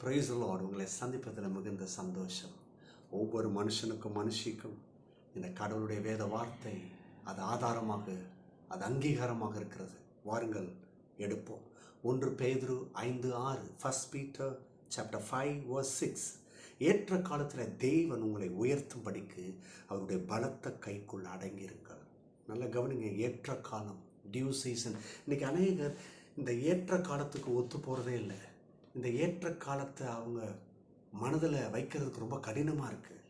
Praise the Lord. உங்களை சந்திப்பதில் மிகுந்த சந்தோஷம். ஒவ்வொரு மனுஷனுக்கும் மனுஷிக்கும் இந்த கடவுளுடைய வேத வார்த்தை அது ஆதாரமாக, அது அங்கீகாரமாக இருக்கிறது. வாருங்கள் எடுப்போம். 1 பேதுரு 5:6, 1 Peter chapter 5 verse 6. ஏற்ற காலத்தில் தேவன் உங்களை உயர்த்தும்படிக்கு அவருடைய பலத்த கைக்குள் அடங்கியிருங்கள். நல்லா கவனிங்க, ஏற்ற காலம், டியூ சீசன். இன்னைக்கு அநேகர் இந்த ஏற்ற காலத்துக்கு ஒத்து போகிறதே இல்லை. இந்த ஏற்ற காலத்தை அவங்க மனதில் வைக்கிறதுக்கு ரொம்ப கடினமாக இருக்குது.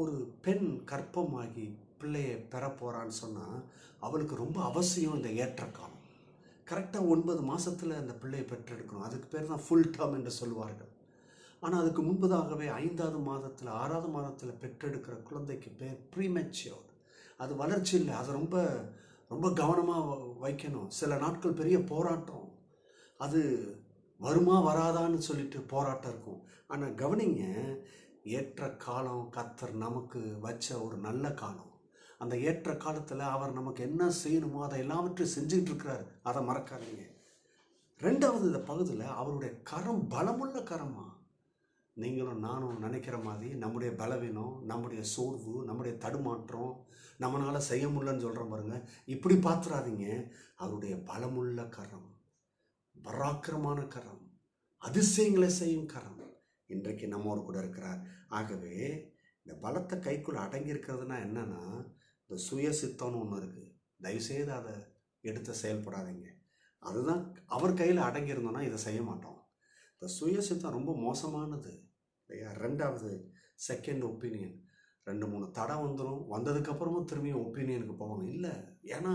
ஒரு பெண் கர்ப்பமாகி பிள்ளையை பெற போகிறான்னு சொன்னால் அவளுக்கு ரொம்ப அவசியம் இந்த ஏற்ற காலம். கரெக்டாக 9 மாதத்தில் அந்த பிள்ளையை பெற்றெடுக்கணும். அதுக்கு பேர் தான் ஃபுல் டேர்ம் என்று சொல்லுவார்கள். ஆனால் அதுக்கு முன்பதாகவே 5வது மாதத்தில் 6வது மாதத்தில் பெற்றெடுக்கிற குழந்தைக்கு பேர் ப்ரீமெச்சூர். அது வளர்ச்சி இல்லை. அது ரொம்ப ரொம்ப கவனமாக வைக்கணும். சில நாட்கள் பெரிய போராட்டம், அது வருமா வராதான்னு சொல்லிட்டு போராட்டம் இருக்கும். ஆனால் கவனிங்க, ஏற்ற காலம் கர்த்தர் நமக்கு வச்ச ஒரு நல்ல காலம். அந்த ஏற்ற காலத்தில் அவர் நமக்கு என்ன செய்யணுமோ அதை எல்லாவற்றையும் செஞ்சுக்கிட்டு இருக்கிறார். அதை மறக்காதீங்க. 2வது இந்த பகுதியில் அவருடைய கரம் பலமுள்ள கரமா. நீங்களும் நானும் நினைக்கிற மாதிரி நம்முடைய பலவீனம், நம்முடைய சோர்வு, நம்முடைய தடுமாற்றம், நம்மளால் செய்ய முடியலன்னு சொல்கிறோம் பாருங்க, இப்படி பார்த்துறாதீங்க. அவருடைய பலமுள்ள கரம், பராக்கிரமான கரம், அதிசயங்களை செய்யும் கரம் இன்றைக்கு நம்மோடு கூட இருக்கிறார். ஆகவே இந்த பலத்தை கைக்குள்ள அடங்கி இருக்கிறதுனா என்னன்னா, இந்த சுய சித்தம்னு ஒன்று இருக்குது. தயவுசெய்து அதை எடுத்து செயல்படாதீங்க. அதுதான் அவர் கையில் அடங்கியிருந்தோன்னா இதை செய்ய மாட்டோம். இந்த சுய சித்தம் ரொம்ப மோசமானது இல்லையா? 2வது செகண்ட் ஒப்பீனியன். 2-3 தடை வந்துடும். வந்ததுக்கப்புறமும் திரும்பியும் ஒப்பீனியனுக்கு போவாங்க. இல்லை, ஏன்னா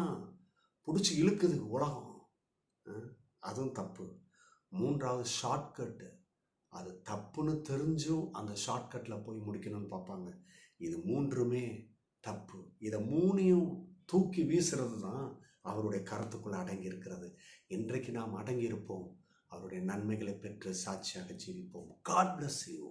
பிடிச்சி இழுக்குது உலகம், அதுவும் தப்பு. 3வது ஷார்ட்கட்டு. அது தப்புன்னு தெரிஞ்சும் அந்த ஷார்ட்கட்டில் போய் முடிக்கணும்னு பார்ப்பாங்க. இது 3மே தப்பு. இதை 3ஐயும் தூக்கி வீசுறது தான் அவருடைய கருத்துக்குள்ளே அடங்கி இருக்கிறது. இன்றைக்கு நாம் அடங்கி இருப்போம். அவருடைய நன்மைகளை பெற்று சாட்சியாக ஜீவிப்போம். God bless you.